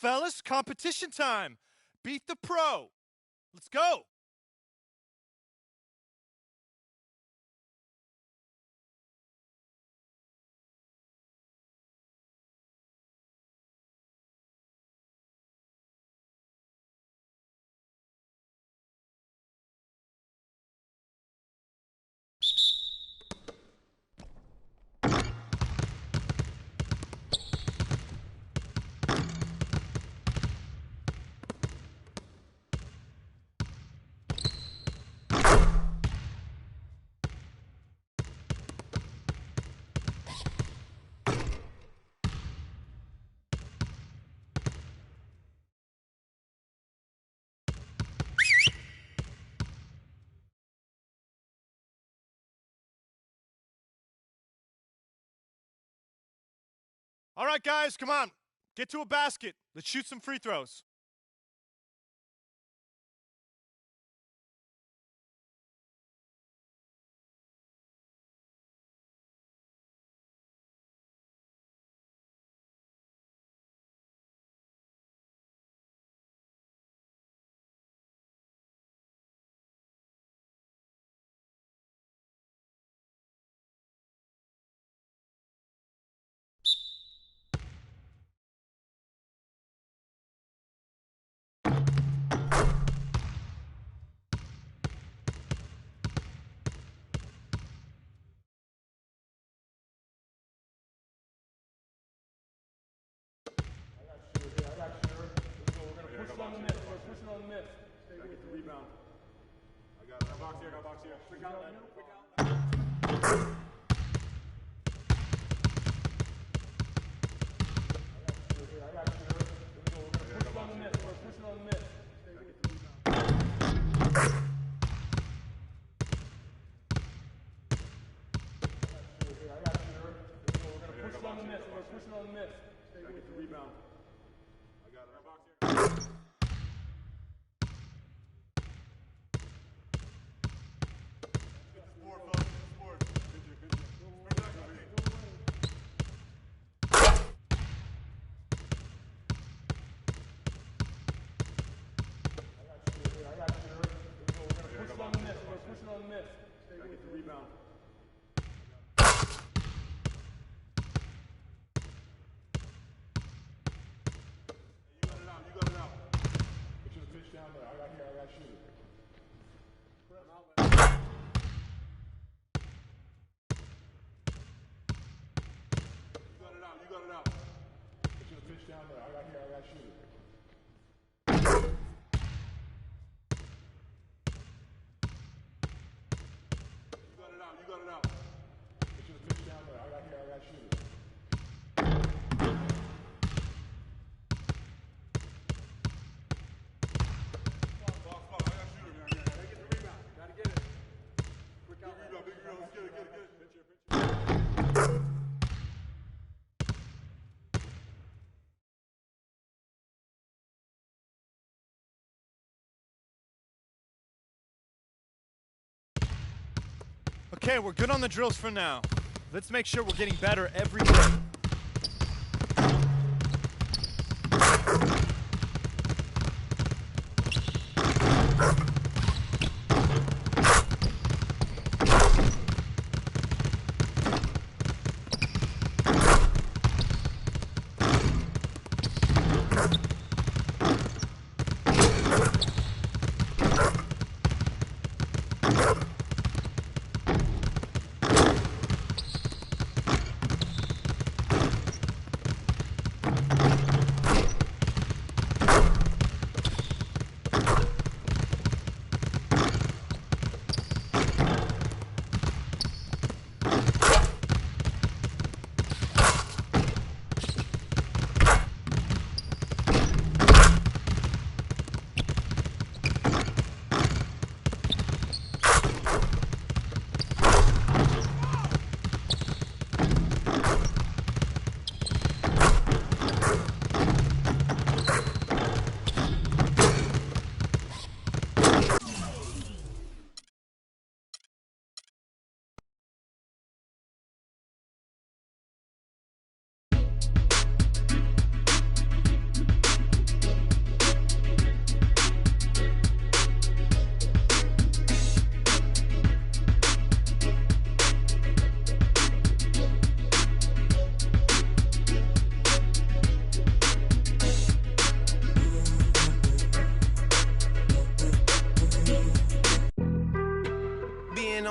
fellas, competition time. Beat the pro. Let's go. All right, guys, come on. Get to a basket. Let's shoot some free throws. Rebound. I got box here, box here. Quick out, quick out. I got you. We're gonna push it on the miss. We're pushing on the miss. Gotta get the rebound. I got you. We're gonna push it on the miss. We're pushing on the miss. Gotta get the rebound. I got it. Box here. Rebound. You got it out, you got it out. Put your pitch down there. I got shoot it. You got it out. Put your pitch down there. I got shoot it. You got it out. Put your pitch down there. I got shoot it. Box, I got shooter, man. Gotta get the rebound. Gotta get it. Quick out. Big rebound. Let's get it. Okay, we're good on the drills for now. Let's make sure we're getting better every day.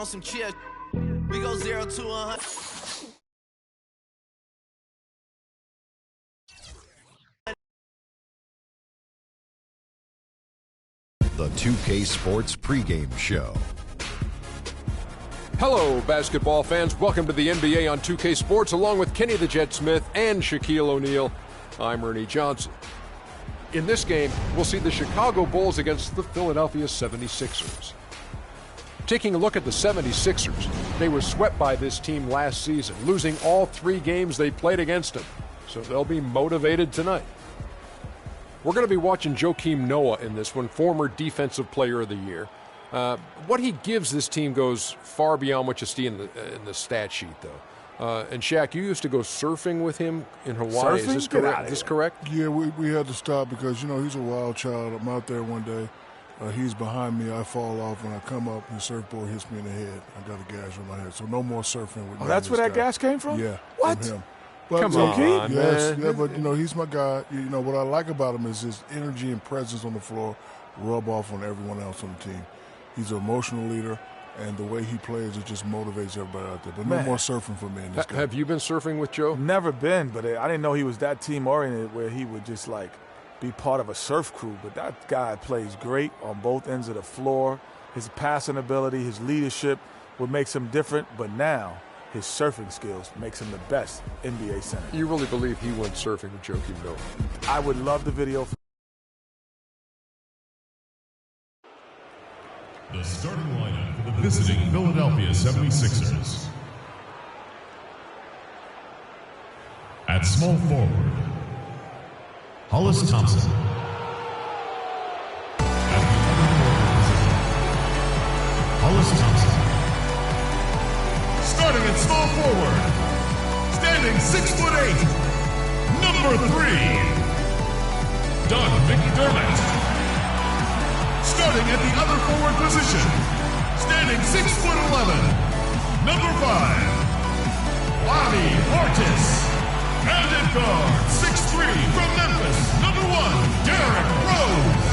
on some chill. We go 0 to 100. The 2K Sports pregame show. Hello, basketball fans. Welcome to the NBA on 2K Sports, along with Kenny the Jet Smith and Shaquille O'Neal. I'm Ernie Johnson. In this game, we'll see the Chicago Bulls against the Philadelphia 76ers. Taking a look at the 76ers, they were swept by this team last season, losing all 3 games they played against them. So they'll be motivated tonight. We're going to be watching Joakim Noah in this one, former Defensive Player of the Year. What he gives this team goes far beyond what you see in the stat sheet, though. And Shaq, you used to go surfing with him in Hawaii. Surfing? Is this correct? Is this correct? Yeah, we had to stop because, you know, he's a wild child. I'm out there one day. He's behind me. I fall off. When I come up, his surfboard hits me in the head. I got a gash on my head. So no more surfing with me. Oh, that's where that gas came from? Yeah. What? From him. But, Come on, yes, man. yeah, but, you know, he's my guy. You know, what I like about him is his energy and presence on the floor rub off on everyone else on the team. He's an emotional leader, and the way he plays, it just motivates everybody out there. But no more surfing for me in this game. Have you been surfing with Joe? Never been, but I didn't know he was that team-oriented where he would just, like, be part of a surf crew. But that guy plays great on both ends of the floor. His passing ability, his leadership, what makes him different. But now his surfing skills makes him the best NBA center. You really believe he went surfing with Joakim Noah? I would love the video. The starting lineup for the visiting Philadelphia 76ers. At small forward, Hollis Thompson. At the other forward position, Hollis Thompson. Starting at small forward, standing 6'8", number 3, Doug McDermott. Starting at the other forward position, standing 6'11", number 5, Bobby Portis. And at guard, 6'3", from Memphis, number 1, Derrick Rose.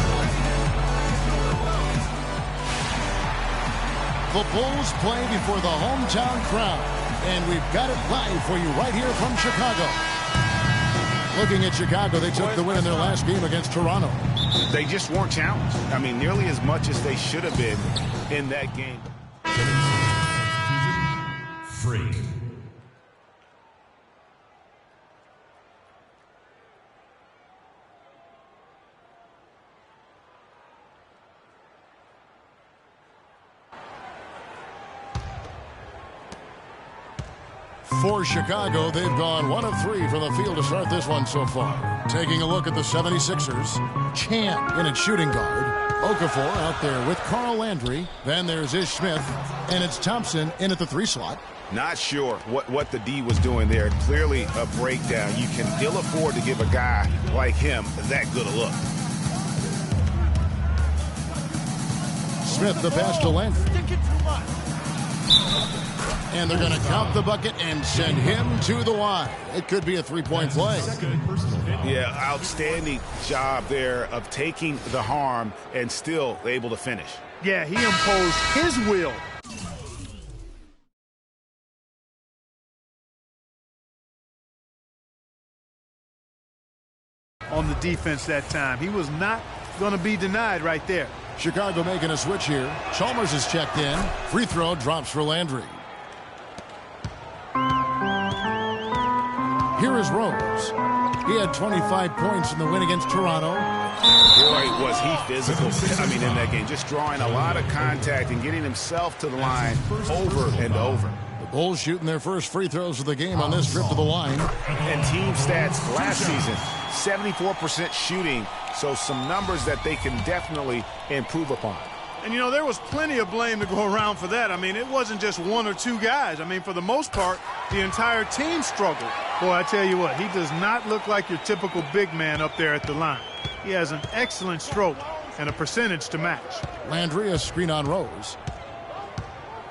The Bulls play before the hometown crowd, and we've got it live for you right here from Chicago. Looking at Chicago, they took the win in their last game against Toronto. They just weren't challenged. I mean, nearly as much as they should have been in that game. Freak. For Chicago, they've gone 1 of 3 from the field to start this one so far. Taking a look at the 76ers, Chan in at shooting guard, Okafor out there with Carl Landry, then there's Ish Smith, and it's Thompson in at the 3 slot. Not sure what the D was doing there. Clearly a breakdown. You can ill afford to give a guy like him that good a look. Smith the pass to Landry. And they're going to count the bucket and send him to the wide. It could be a 3-point play. Yeah, outstanding job there of taking the harm and still able to finish. Yeah, he imposed his will. On the defense that time. He was not going to be denied right there. Chicago making a switch here. Chalmers is checked in. Free throw drops for Landry. Here is Rose. He had 25 points in the win against Toronto. Boy, was he physical. I mean, in that game, just drawing a lot of contact and getting himself to the line over and over. The Bulls shooting their first free throws of the game on this trip to the line. And team stats last season, 74% shooting, so some numbers that they can definitely improve upon. And, you know, there was plenty of blame to go around for that. I mean, it wasn't just 1 or 2 guys. I mean, for the most part, the entire team struggled. Boy, I tell you what, he does not look like your typical big man up there at the line. He has an excellent stroke and a percentage to match. Landry, a screen on Rose.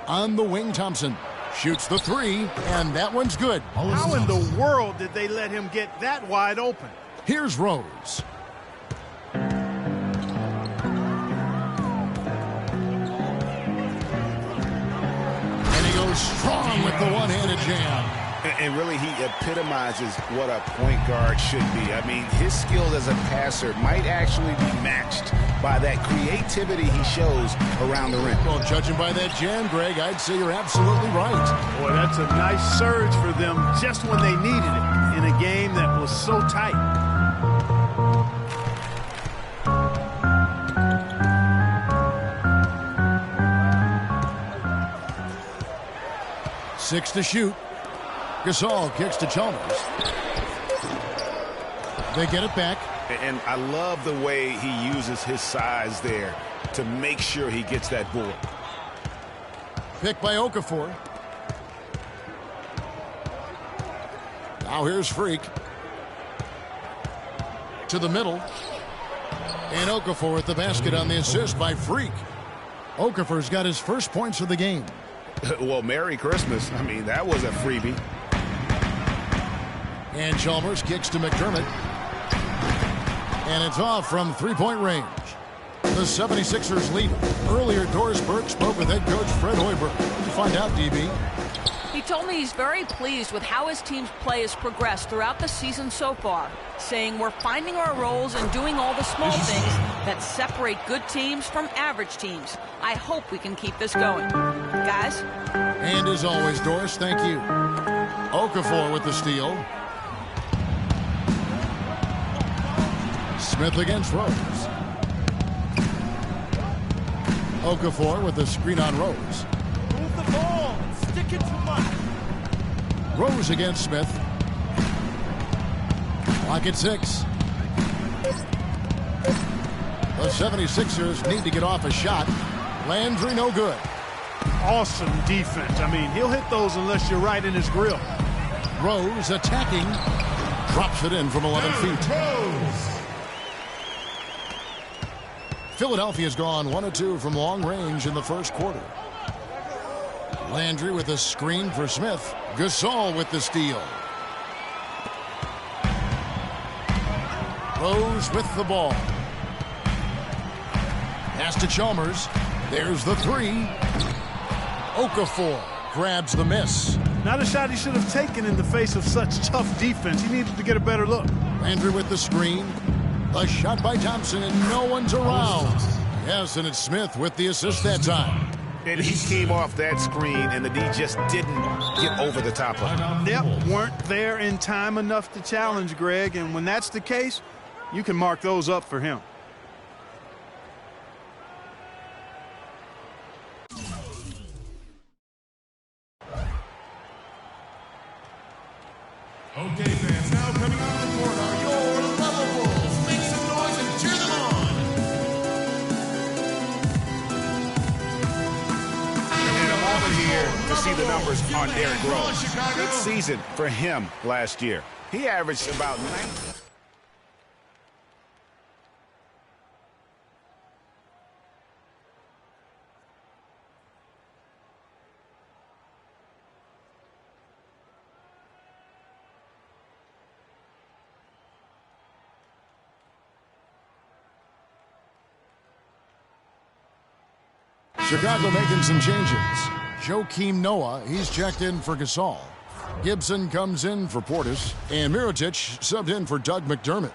On the wing, Thompson shoots the 3, and that one's good. How in the world did they let him get that wide open? Here's Rose. Strong with the one-handed jam. And really, he epitomizes what a point guard should be. I mean, his skill as a passer might actually be matched by that creativity he shows around the rim. Well, judging by that jam, Greg, I'd say you're absolutely right. Boy, that's a nice surge for them just when they needed it in a game that was so tight. Six to shoot. Gasol kicks to Chalmers. They get it back. And I love the way he uses his size there to make sure he gets that board. Picked by Okafor. Now here's Freak. To the middle. And Okafor at the basket on the assist by Freak. Okafor's got his first points of the game. Well, Merry Christmas. I mean, that was a freebie. And Chalmers kicks to McDermott. And it's off from three-point range. The 76ers lead. Earlier, Doris Burke spoke with head coach Fred Hoiberg. What did you find out, DB? He told me he's very pleased with how his team's play has progressed throughout the season so far, saying we're finding our roles and doing all the small things that separate good teams from average teams. I hope we can keep this going. Guys? And as always, Doris, thank you. Okafor with the steal. Smith against Rose. Okafor with the screen on Rose. Move the ball. Stick it to Mike. Rose against Smith. Clock at 6. The 76ers need to get off a shot. Landry no good. Awesome defense. I mean, he'll hit those unless you're right in his grill. Rose attacking. Drops it in from 11 feet. Philadelphia's gone 1 of 2 from long range in the first quarter. Landry with a screen for Smith. Gasol with the steal. Rose with the ball. Pass to Chalmers. There's the three. Okafor grabs the miss. Not a shot he should have taken in the face of such tough defense. He needed to get a better look. Landry with the screen. A shot by Thompson, and no one's around. Yes, and it's Smith with the assist that time. And he came off that screen, and the D just didn't get over the top of him. Yep, weren't there in time enough to challenge Greg, and when that's the case, you can mark those up for him. Okay, fans, now coming on the court are your level bulls. Make some noise and cheer them on. And a moment here to see the numbers on Derrick Rose. Good season for him last year. He averaged about 9. Chicago making some changes. Joakim Noah, he's checked in for Gasol. Gibson comes in for Portis. And Mirotic subbed in for Doug McDermott.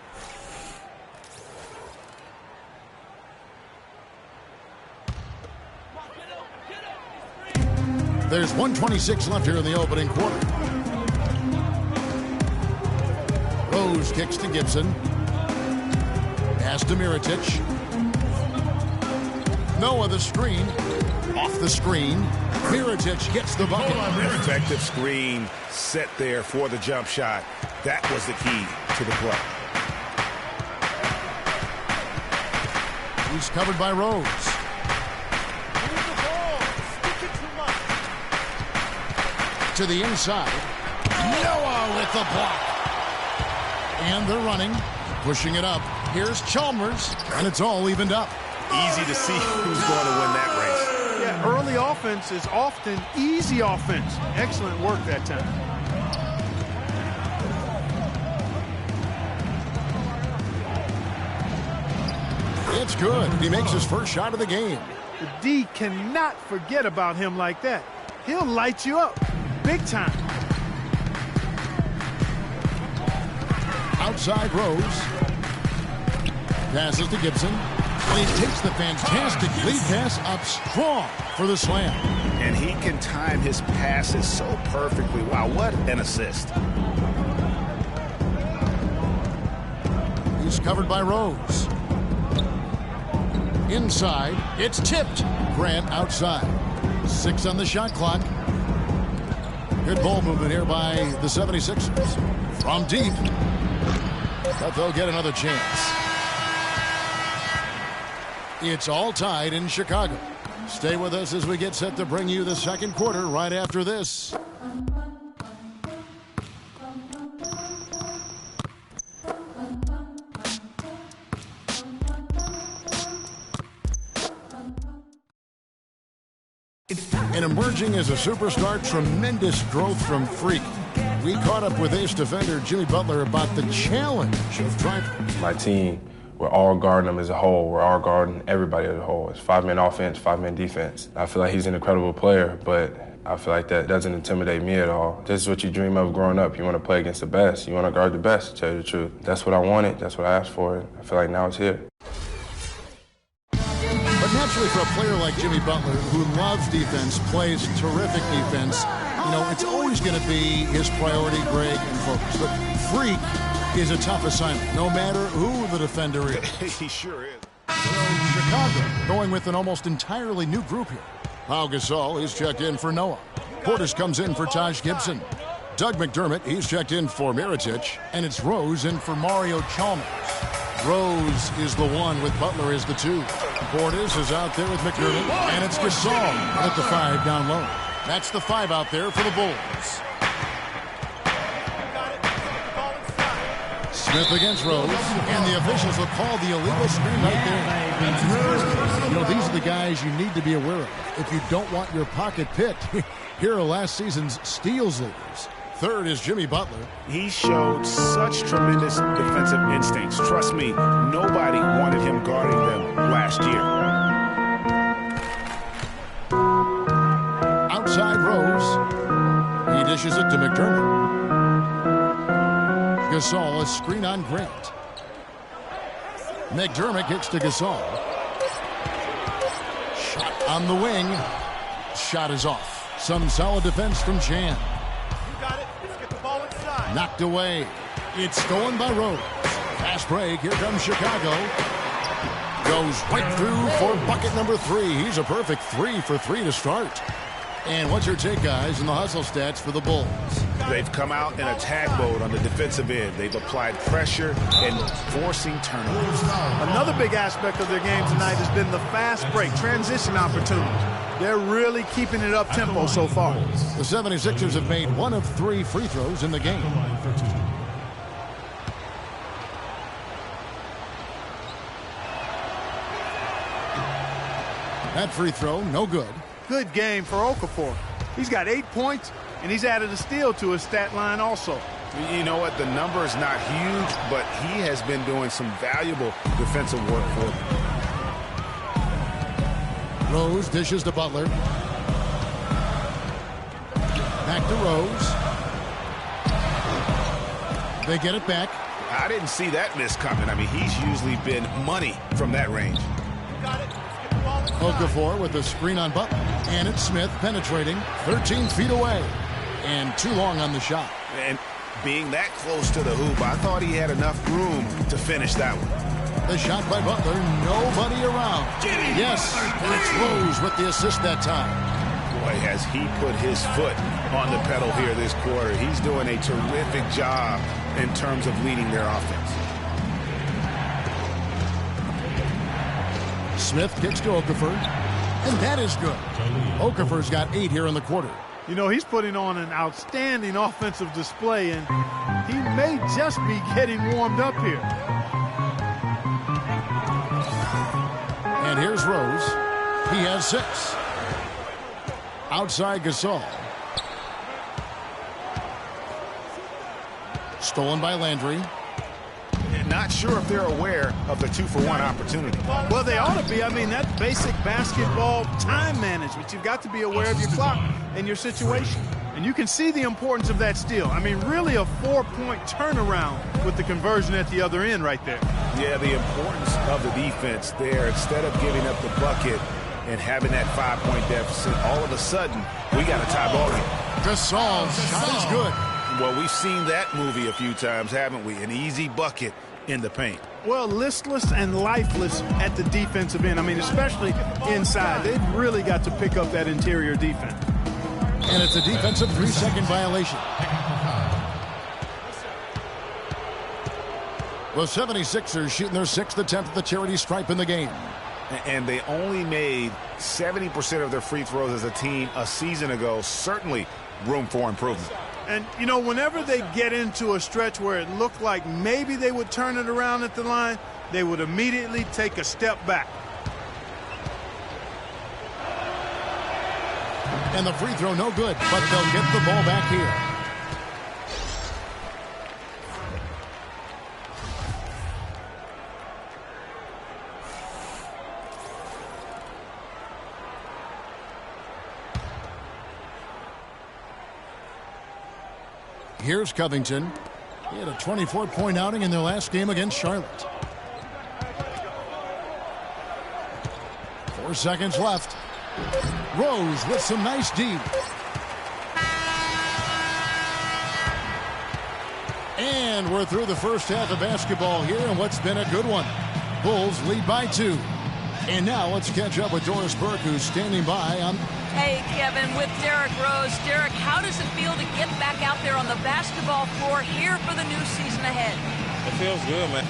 There's 1:26 left here in the opening quarter. Rose kicks to Gibson. Pass to Mirotic. Noah the screen. Off the screen. Mirotic gets the bucket. Effective screen set there for the jump shot. That was the key to the play. He's covered by Rose. Move the ball. Stick it to Mike. To the inside. Noah with the block. And they're running. Pushing it up. Here's Chalmers. And it's all evened up. Easy to see who's going to win that race. Yeah, early offense is often easy offense. Excellent work that time. It's good. He makes his first shot of the game. The D cannot forget about him like that. he'll light you up big time. Outside Rose. Passes to Gibson. And he takes the fantastic lead pass up strong for the slam. And he can time his passes so perfectly. Wow, what an assist. He's covered by Rose. Inside, it's tipped. Grant outside. 6 on the shot clock. Good ball movement here by the 76ers. From deep. But they'll get another chance. It's all tied in Chicago. Stay with us as we get set to bring you the second quarter right after this. And emerging as a superstar, tremendous growth from Freak. We caught up with ace defender Jimmy Butler about the challenge of trying. My team, we're all guarding them as a whole. We're all guarding everybody as a whole. It's 5-man offense, 5-man defense. I feel like he's an incredible player, but I feel like that doesn't intimidate me at all. This is what you dream of growing up. You want to play against the best. You want to guard the best, to tell you the truth. That's what I wanted. That's what I asked for. I feel like now it's here. But naturally, for a player like Jimmy Butler, who loves defense, plays terrific defense, you know, it's always going to be his priority, Greg, and focus. But Freak is a tough assignment, no matter who the defender is. He sure is. So Chicago going with an almost entirely new group here. Pau Gasol, he's checked in for Noah. Portis comes in for Taj Gibson. Doug McDermott, he's checked in for Mirotic. And it's Rose in for Mario Chalmers. Rose is the 1 with Butler as the 2. Portis is out there with McDermott. And it's Gasol at the 5 down low. That's the 5 out there for the Bulls. Smith against Rose, and the officials will call the illegal screen right there. You know, these are the guys you need to be aware of if you don't want your pocket picked. Here are last season's steals leaders. Third is Jimmy Butler. He showed such tremendous defensive instincts. Trust me, nobody wanted him guarding them last year. Outside Rose. He dishes it to McDermott. Gasol, a screen on Grant. McDermott kicks to Gasol. Shot on the wing. Shot is off. Some solid defense from Chan. You got it. Let's get the ball inside. Knocked away. It's stolen by Rose. Fast break. Here comes Chicago. Goes right through for bucket number 3. He's a perfect 3 for 3 to start. And what's your take, guys, in the hustle stats for the Bulls? They've come out in attack mode on the defensive end. They've applied pressure and forcing turnovers. Another big aspect of their game tonight has been the fast break, transition opportunities. They're really keeping it up tempo so far. The 76ers have made 1 of 3 free throws in the game. That free throw, no good. Good game for Okafor. He's got 8 points, and he's added a steal to his stat line also. You know what? The number is not huge, but he has been doing some valuable defensive work for them. Rose dishes to Butler. Back to Rose. They get it back. I didn't see that miss coming. I mean, he's usually been money from that range. You got it. Let's get the ball inside. Okafor with a screen on Butler. And it's Smith penetrating 13 feet away. And too long on the shot. And being that close to the hoop, I thought he had enough room to finish that one. The shot by Butler, nobody around. Yes, and it's Rose with the assist that time. Boy, has he put his foot on the pedal here this quarter. He's doing a terrific job in terms of leading their offense. Smith kicks to Okafor, and that is good. Okafor's got 8 here in the quarter. You know, he's putting on an outstanding offensive display, and he may just be getting warmed up here. And here's Rose. He has 6. Outside Gasol. Stolen by Landry. Not sure if they're aware of the 2-for-1 opportunity. Well, they ought to be. I mean, that basic basketball time management. You've got to be aware of your clock and your situation. And you can see the importance of that steal. I mean, really a 4-point turnaround with the conversion at the other end right there. Yeah, the importance of the defense there. Instead of giving up the bucket and having that 5-point deficit, all of a sudden, we got a tie ball game. Gasol's shot is good. Well, we've seen that movie a few times, haven't we? An easy bucket in the paint. Well, listless and lifeless at the defensive end. I mean, especially inside. They've really got to pick up that interior defense. And it's a defensive 3-second violation. The 76ers shooting their 6th attempt at the charity stripe in the game. And they only made 70% of their free throws as a team a season ago. Certainly room for improvement. And, you know, whenever they get into a stretch where it looked like maybe they would turn it around at the line, they would immediately take a step back. And the free throw no good, but they'll get the ball back here. Here's Covington. He had a 24-point outing in their last game against Charlotte. 4 seconds left. Rose with some nice D. And we're through the first half of basketball here, and what's been a good one. Bulls lead by 2. And now let's catch up with Doris Burke, who's standing by on... Hey, Kevin, with Derrick Rose. Derrick, how does it feel to get back out there on the basketball floor here for the new season ahead? It feels good, man.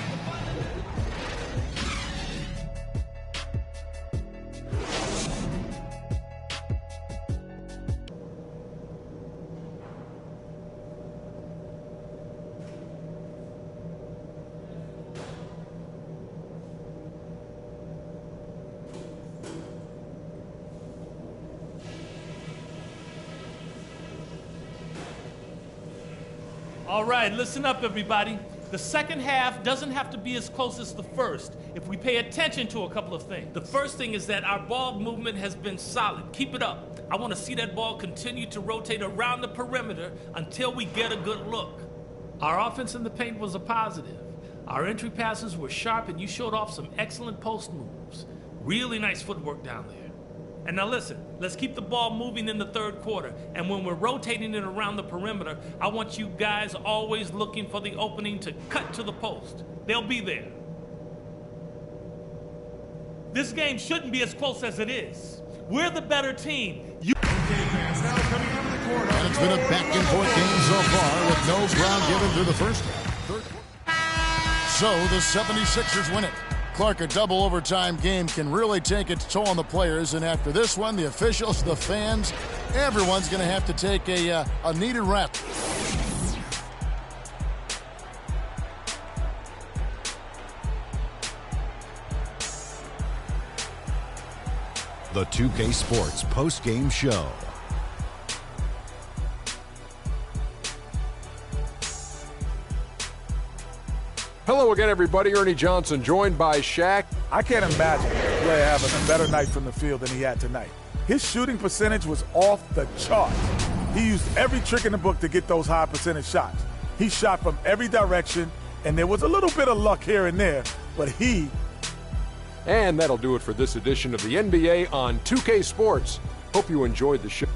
All right, listen up, everybody. The second half doesn't have to be as close as the first if we pay attention to a couple of things. The first thing is that our ball movement has been solid. Keep it up. I want to see that ball continue to rotate around the perimeter until we get a good look. Our offense in the paint was a positive. Our entry passes were sharp, and you showed off some excellent post moves. Really nice footwork down there. And now listen, let's keep the ball moving in the third quarter. And when we're rotating it around the perimeter, I want you guys always looking for the opening to cut to the post. They'll be there. This game shouldn't be as close as it is. We're the better team. And it's been a back-and-forth game so far with no ground given through the first half. So the 76ers win it. Clark, a double overtime game can really take its toll on the players, and after this one, the officials, the fans, everyone's going to have to take a needed rest. The 2K Sports post-game show. Hello again, everybody. Ernie Johnson, joined by Shaq. I can't imagine a player having a better night from the field than he had tonight. His shooting percentage was off the chart. He used every trick in the book to get those high percentage shots. He shot from every direction, and there was a little bit of luck here and there, but he... And that'll do it for this edition of the NBA on 2K Sports. Hope you enjoyed the show.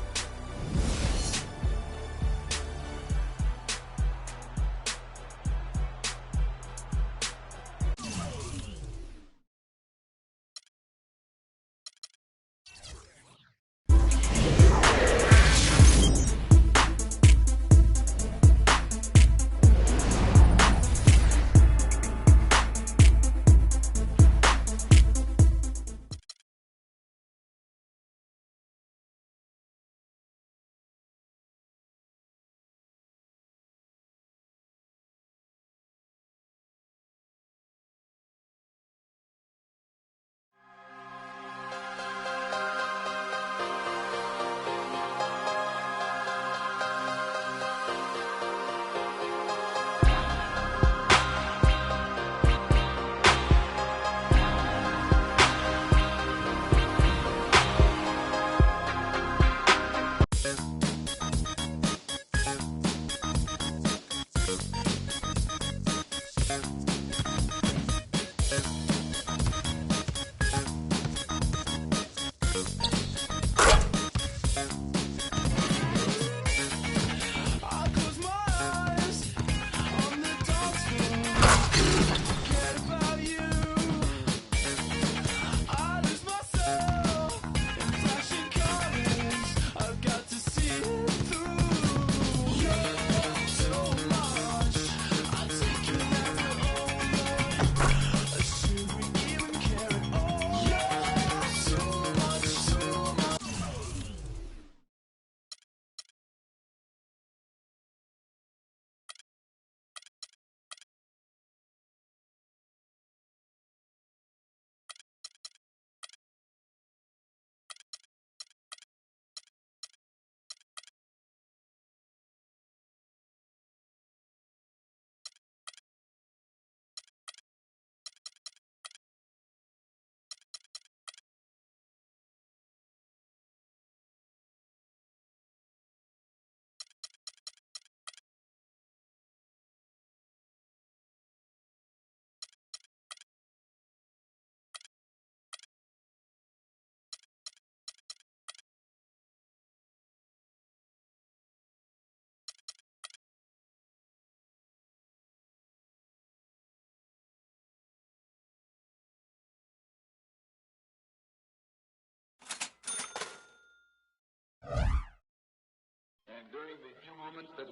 And during the few moments that...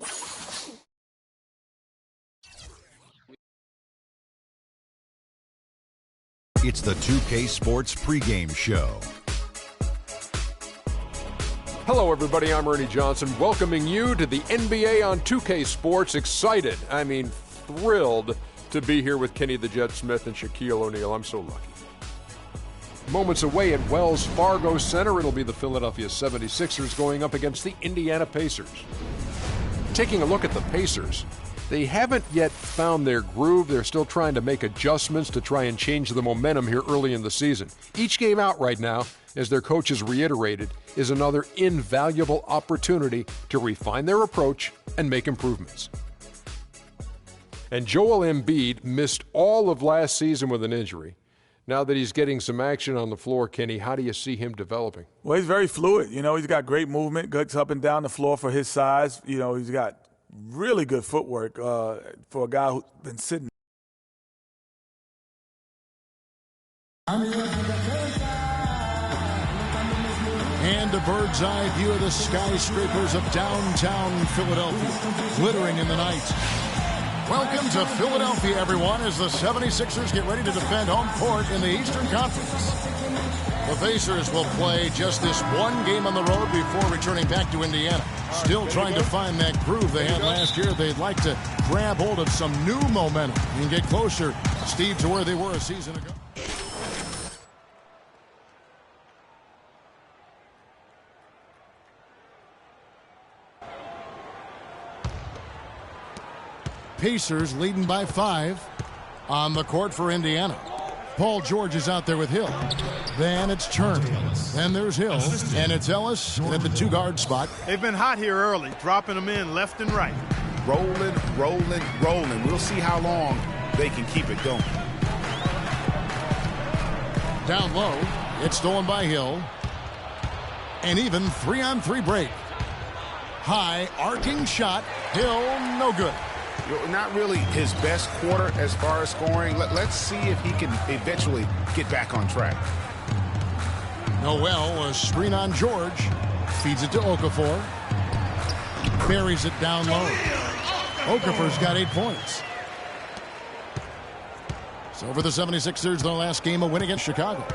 It's the 2K Sports pregame show. Hello, everybody. I'm Ernie Johnson, welcoming you to the NBA on 2K Sports. Excited, thrilled to be here with Kenny the Jet Smith and Shaquille O'Neal. I'm so lucky. Moments away at Wells Fargo Center, it'll be the Philadelphia 76ers going up against the Indiana Pacers. Taking a look at the Pacers, they haven't yet found their groove. They're still trying to make adjustments to try and change the momentum here early in the season. Each game out right now, as their coach has reiterated, is another invaluable opportunity to refine their approach and make improvements. And Joel Embiid missed all of last season with an injury. Now that he's getting some action on the floor, Kenny, how do you see him developing? Well, he's very fluid. He's got great movement, gets up and down the floor for his size. He's got really good footwork for a guy who's been sitting. And a bird's eye view of the skyscrapers of downtown Philadelphia, glittering in the night. Welcome to Philadelphia, everyone, as the 76ers get ready to defend home court in the Eastern Conference. The Pacers will play just this one game on the road before returning back to Indiana. Still trying to find that groove they had last year. They'd like to grab hold of some new momentum and get closer, Steve, to where they were a season ago. Pacers leading by 5 on the court for Indiana. Paul George is out there with Hill. Then it's Turner. Then there's Hill. And it's Ellis at the 2-guard spot. They've been hot here early, dropping them in left and right. Rolling, rolling, rolling. We'll see how long they can keep it going. Down low. It's stolen by Hill. And even 3-on-3 break. High arcing shot. Hill, no good. Not really his best quarter as far as scoring. Let's see if he can eventually get back on track. Noel, a screen on George. Feeds it to Okafor. Buries it down low. Okafor's got 8 points. So for the 76ers, their last game, a win against Chicago.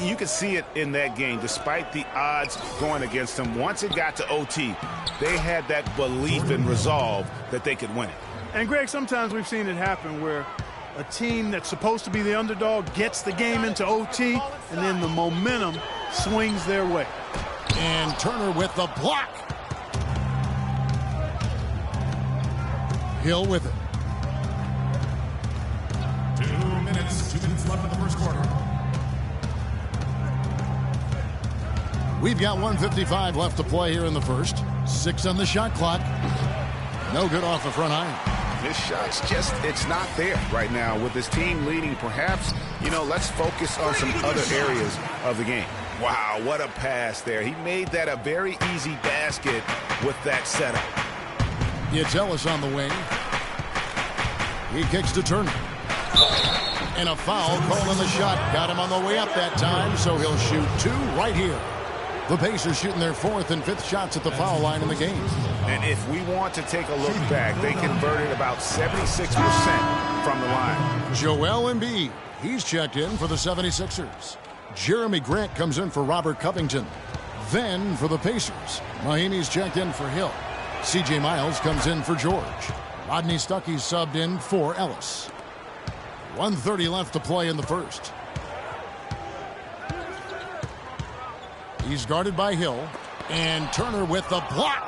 You could see it in that game, despite the odds going against them. Once it got to OT, they had that belief and resolve that they could win it. And, Greg, sometimes we've seen it happen where a team that's supposed to be the underdog gets the game into OT, and then the momentum swings their way. And Turner with the block. Hill with it. 2 minutes left in the first quarter. We've got 1:55 left to play here in the first. 6 on the shot clock. No good off the front iron. His shot's it's not there right now. With his team leading, perhaps, let's focus on some other areas of the game. Wow, what a pass there. He made that a very easy basket with that setup. It's Ellis on the wing. He kicks to Turner. And a foul called on the shot. Got him on the way up that time, so he'll shoot 2 right here. The Pacers shooting their 4th and 5th shots at the foul line in the game. And if we want to take a look back, they converted about 76% from the line. Joel Embiid, he's checked in for the 76ers. Jeremy Grant comes in for Robert Covington. Then for the Pacers, Mahimi's checked in for Hill. C.J. Miles comes in for George. Rodney Stuckey's subbed in for Ellis. 1:30 left to play in the first. He's guarded by Hill. And Turner with the block.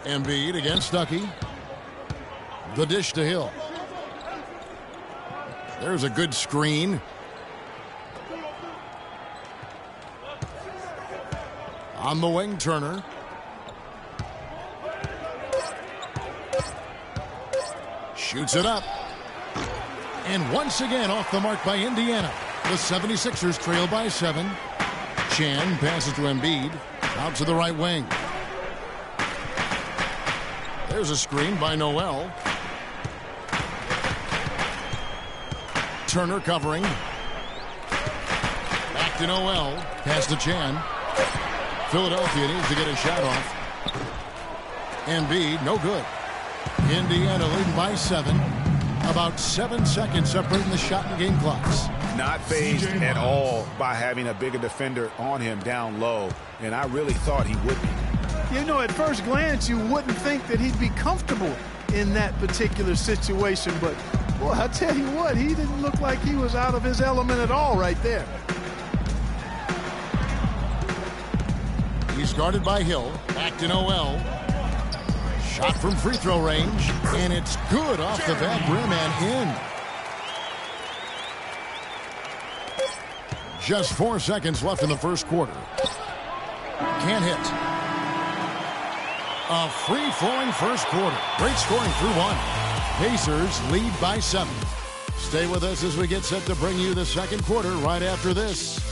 Embiid against Stuckey. The dish to Hill. There's a good screen. On the wing, Turner. Shoots it up. And once again off the mark by Indiana. The 76ers trail by 7. Chan passes to Embiid. Out to the right wing. There's a screen by Noel. Turner covering. Back to Noel. Pass to Chan. Philadelphia needs to get a shot off. Embiid, no good. Indiana leading by 7. About 7 seconds separating the shot and game clocks. Not phased at all by having a bigger defender on him down low, and I really thought he would be. You know, at first glance, you wouldn't think that he'd be comfortable in that particular situation, but, boy, I tell you what, he didn't look like he was out of his element at all right there. He's guarded by Hill. Back to Noel. Shot from free throw range, and it's good off the back rim and in. Just 4 seconds left in the first quarter. Can't hit. A free-flowing first quarter. Great scoring through 1. Pacers lead by 7. Stay with us as we get set to bring you the second quarter right after this.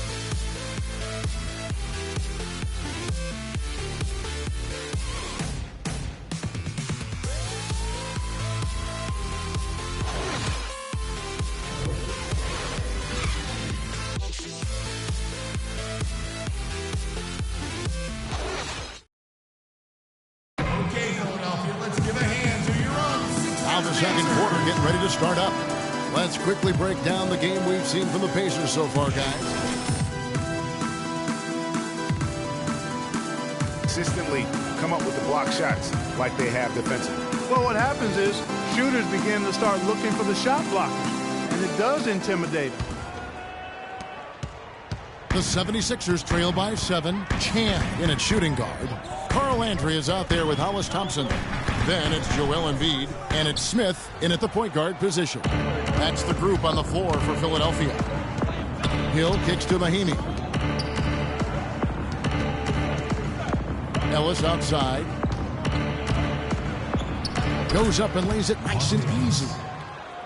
Start up. Let's quickly break down the game we've seen from the Pacers so far, guys. Consistently come up with the block shots like they have defensively. Well, what happens is shooters begin to start looking for the shot blockers, and it does intimidate them. The 76ers trail by 7. Chan in at shooting guard. Carl Landry is out there with Hollis Thompson. Then it's Joel Embiid, and it's Smith in at the point guard position. That's the group on the floor for Philadelphia. Hill kicks to Mahimi. Ellis outside. Goes up and lays it nice and easy.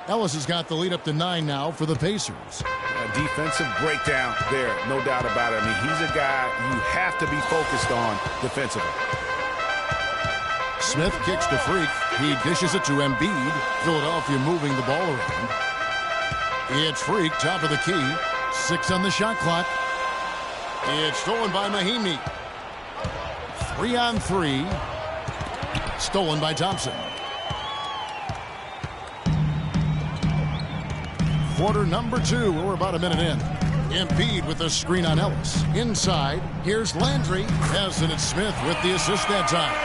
Ellis has got the lead up to 9 now for the Pacers. A defensive breakdown there, no doubt about it. I mean, he's a guy you have to be focused on defensively. Smith kicks to Freak. He dishes it to Embiid. Philadelphia moving the ball around. It's Freak, top of the key. 6 on the shot clock. It's stolen by Mahimi. 3 on 3. Stolen by Thompson. Quarter number 2. We're about a minute in. Embiid with the screen on Ellis. Inside, here's Landry. Hasn't it Smith with the assist that time.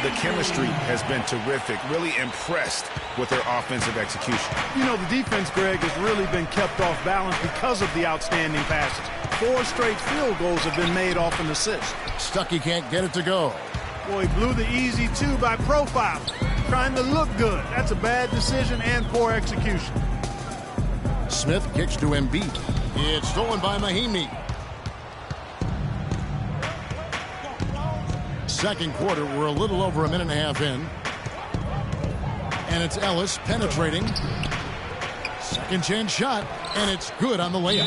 The chemistry has been terrific. Really impressed with their offensive execution. You know, the defense, Greg, has really been kept off balance because of the outstanding passes. 4 straight field goals have been made off an assist. Stuckey can't get it to go. Boy, he blew the easy 2 by profile. Trying to look good. That's a bad decision and poor execution. Smith kicks to Embiid. It's stolen by Mahimi. Second quarter, we're a little over a minute and a half in. And it's Ellis penetrating. Second chance shot, and it's good on the layup.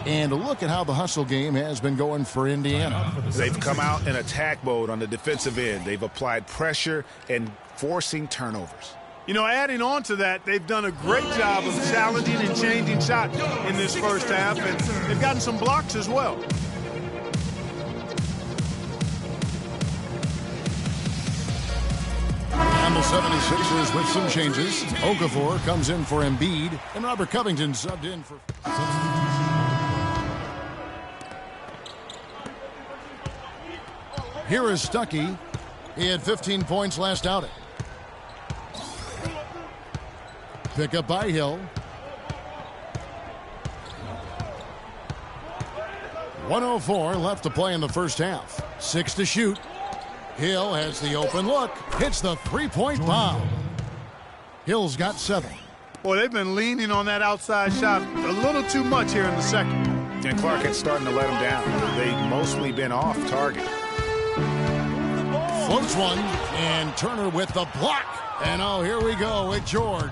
And look at how the hustle game has been going for Indiana. They've come out in attack mode on the defensive end. They've applied pressure and forcing turnovers. You know, adding on to that, they've done a great job of challenging and changing shots in this first half, and they've gotten some blocks as well. And the 76ers with some changes. Okafor comes in for Embiid, and Robert Covington subbed in for... Here is Stuckey. He had 15 points last outing. Pick up by Hill. 1:04 left to play in the first half. 6 to shoot. Hill has the open look. Hits the three-point bomb. Hill's got 7. Boy, they've been leaning on that outside shot a little too much here in the second. And Clark is starting to let them down. They've mostly been off target. Floats one, and Turner with the block. And oh, here we go with George.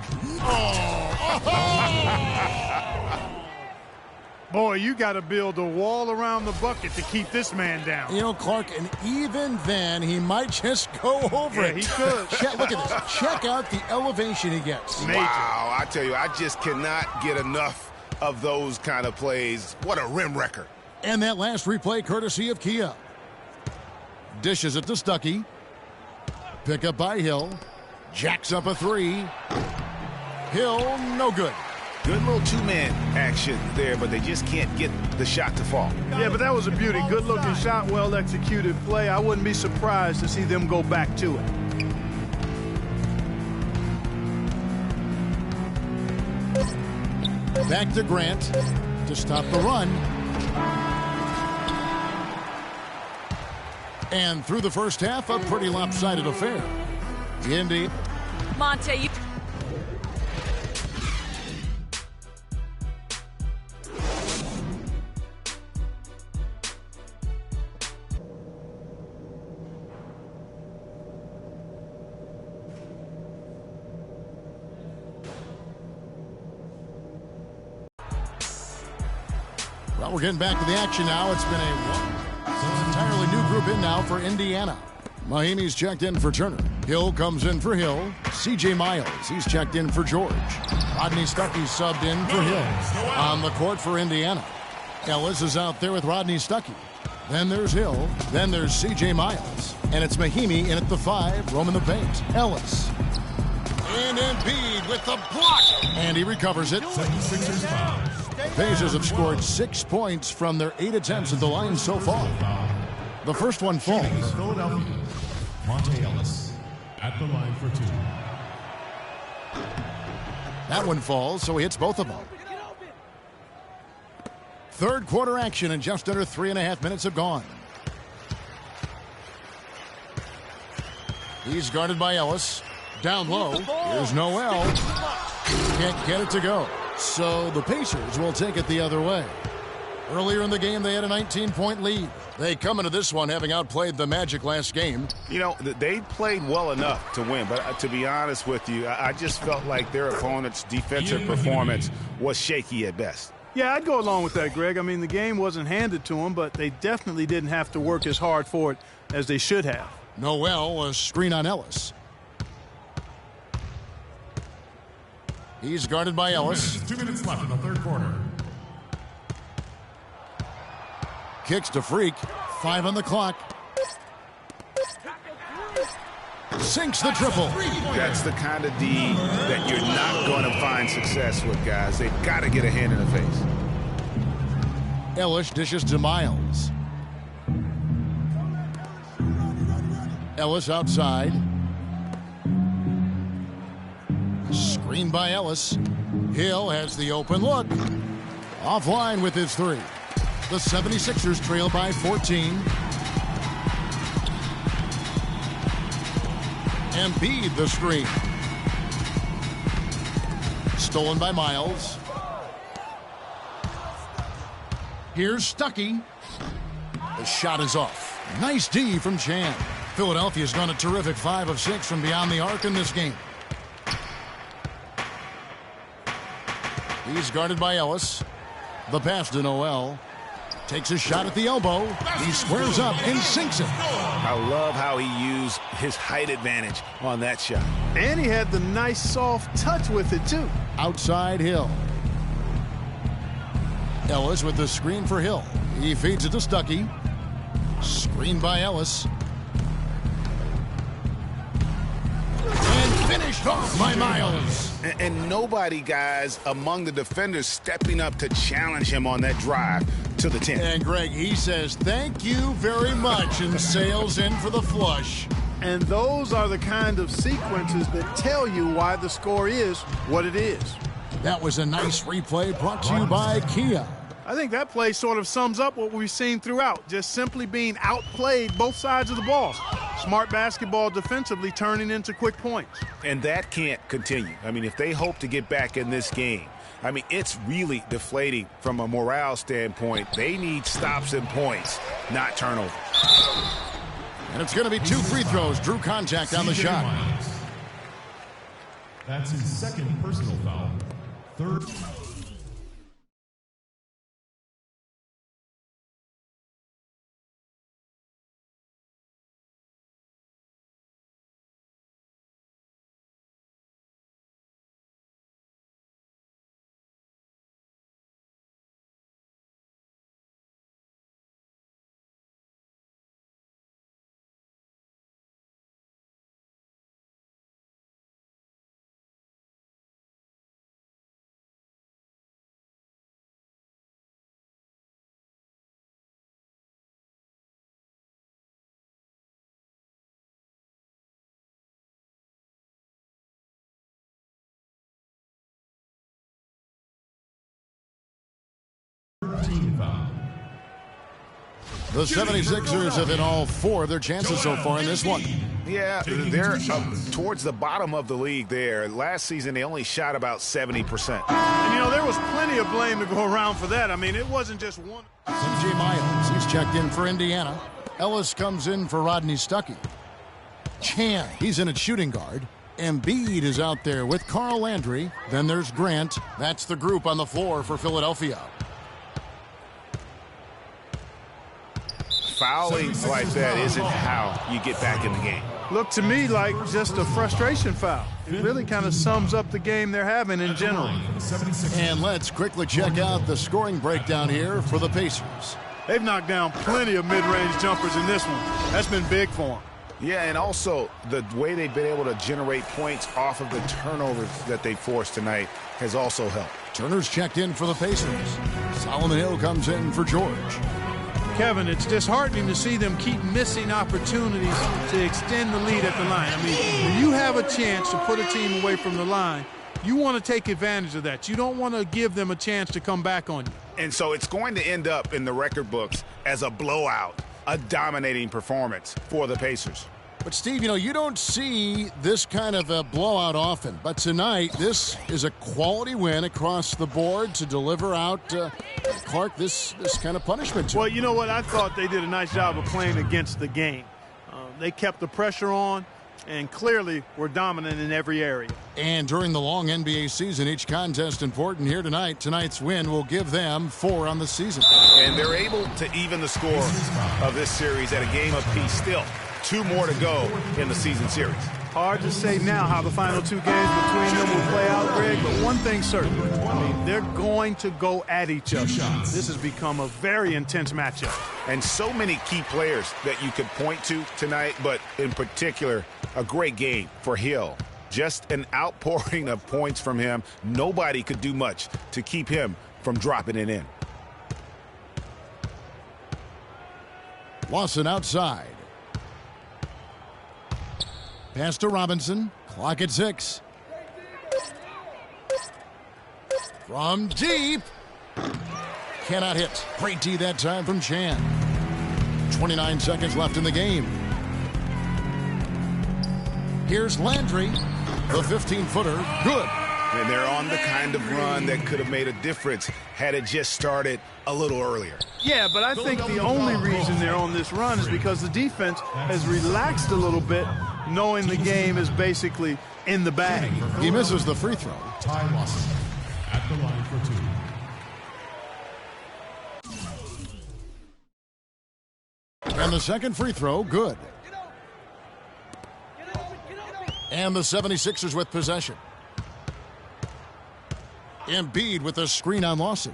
Boy, you got to build a wall around the bucket to keep this man down. You know, Clark, and even then, he might just go over it. He could. Look at this. Check out the elevation he gets. Major. Wow, I tell you, I just cannot get enough of those kind of plays. What a rim wrecker. And that last replay courtesy of Kia. Dishes it to Stuckey. Pick up by Hill. Jacks up a three. Hill, no good. Good little two-man action there, but they just can't get the shot to fall. Yeah, but that was a beauty. Good-looking shot, well-executed play. I wouldn't be surprised to see them go back to it. Back to Grant to stop the run. And through the first half, a pretty lopsided affair. Indy. Monte, you... Well, we're getting back to the action now. It's been an entirely new group in now for Indiana. Mahimi's checked in for Turner. Hill comes in for Hill. C.J. Miles, he's checked in for George. Rodney Stuckey subbed in for Hill. On the court for Indiana. Ellis is out there with Rodney Stuckey. Then there's Hill. Then there's C.J. Miles. And it's Mahimi in at the 5, roaming the paint. Ellis. And Embiid with the block. And he recovers it. Sixers foul. Pacers have scored 6 points from their 8 attempts at the line so far. The first one falls. Philadelphia. Monte Ellis at the line for 2. That one falls, so he hits both of them. Third quarter action, and just under 3.5 minutes have gone. He's guarded by Ellis. Down low. Here's Noel. Can't get it to go. So the Pacers will take it the other way. Earlier in the game, they had a 19-point lead. They come into this one having outplayed the Magic last game. You know, they played well enough to win, but to be honest with you, I just felt like their opponent's defensive performance was shaky at best. Yeah, I'd go along with that, Greg. I mean, the game wasn't handed to them, but they definitely didn't have to work as hard for it as they should have. Noel, a screen on Ellis. He's guarded by Ellis. 2 minutes left in the third quarter. Kicks to Freak. 5 on the clock. Sinks the triple. That's the kind of D that you're not going to find success with, guys. They've got to get a hand in the face. Ellis dishes to Miles. Ellis outside. Screen by Ellis. Hill has the open look. Offline with his 3. The 76ers trail by 14. Embiid the screen. Stolen by Miles. Here's Stuckey. The shot is off. Nice D from Chan. Philadelphia's gone a terrific 5 of 6 from beyond the arc in this game. He's guarded by Ellis. The pass to Noel. Takes a shot at the elbow. He squares up and sinks it. I love how he used his height advantage on that shot. And he had the nice soft touch with it, too. Outside Hill. Ellis with the screen for Hill. He feeds it to Stuckey. Screen by Ellis. And finished off by Miles. And nobody, guys, among the defenders stepping up to challenge him on that drive to the 10. And Greg, he says thank you very much and sails in for the flush. And those are the kind of sequences that tell you why the score is what it is. That was a nice replay brought to you by Kia. I think that play sort of sums up what we've seen throughout, just simply being outplayed both sides of the ball. Smart basketball defensively turning into quick points. And that can't continue. I mean, if they hope to get back in this game, I mean, it's really deflating from a morale standpoint. They need stops and points, not turnovers. And it's going to be 2 free throws. Drew contact on the shot. That's his second personal foul. Third. team foul. The 76ers have hit all 4 of their chances so far in this one. Yeah, they're towards the bottom of the league there. Last season, they only shot about 70%. And, you know, there was plenty of blame to go around for that. I mean, it wasn't just one. C.J. Miles, he's checked in for Indiana. Ellis comes in for Rodney Stuckey. Chan, he's in at shooting guard. Embiid is out there with Carl Landry. Then there's Grant. That's the group on the floor for Philadelphia. Fouling like that isn't how you get back in the game. Looked to me like just a frustration foul. It really kind of sums up the game they're having in general. And let's quickly check out the scoring breakdown here for the Pacers. They've knocked down plenty of mid-range jumpers in this one. That's been big for them. Yeah, and also the way they've been able to generate points off of the turnovers that they forced tonight has also helped. Turner's checked in for the Pacers. Solomon Hill comes in for George. Kevin, it's disheartening to see them keep missing opportunities to extend the lead at the line. I mean, when you have a chance to put a team away from the line, you want to take advantage of that. You don't want to give them a chance to come back on you. And so it's going to end up in the record books as a blowout, a dominating performance for the Pacers. But, Steve, you know, you don't see this kind of a blowout often. But tonight, this is a quality win across the board to deliver out, Clark, this kind of punishment. Well, you know what? I thought they did a nice job of playing against the game. They kept the pressure on and clearly were dominant in every area. And during the long NBA season, each contest important here tonight. Tonight's win will give them 4 on the season. And they're able to even the score of this series at a game apiece still. 2 more to go in the season series. Hard to say now how the final 2 games between them will play out, Greg, but one thing's certain. I mean, they're going to go at each other. This has become a very intense matchup. And so many key players that you could point to tonight, but in particular, a great game for Hill. Just an outpouring of points from him. Nobody could do much to keep him from dropping it in. Lawson outside. Pass to Robinson. Clock at 6. From deep. Cannot hit. Great D that time from Chan. 29 seconds left in the game. Here's Landry. The 15-footer. Good. And they're on the kind of run that could have made a difference had it just started a little earlier. Yeah, but I think the only reason they're on this run is because the defense has relaxed a little bit, knowing the game is basically in the bag. He misses the free throw. Ty Lawson at the line for 2. And the second free throw, good. And the 76ers with possession. Embiid with a screen on Lawson.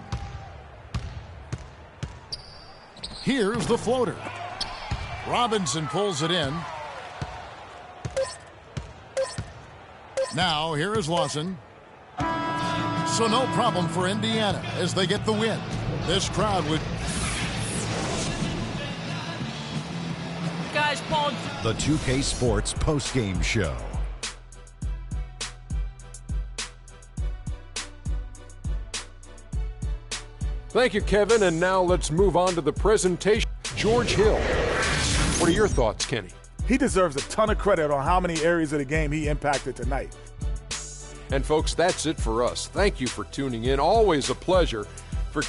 Here's the floater. Robinson pulls it in. Now, here is Lawson. So no problem for Indiana as they get the win. This crowd would... Guys, Paul... The 2K Sports postgame show. Thank you, Kevin. And now let's move on to the presentation. George Hill. What are your thoughts, Kenny? He deserves a ton of credit on how many areas of the game he impacted tonight. And folks, that's it for us. Thank you for tuning in. Always a pleasure. For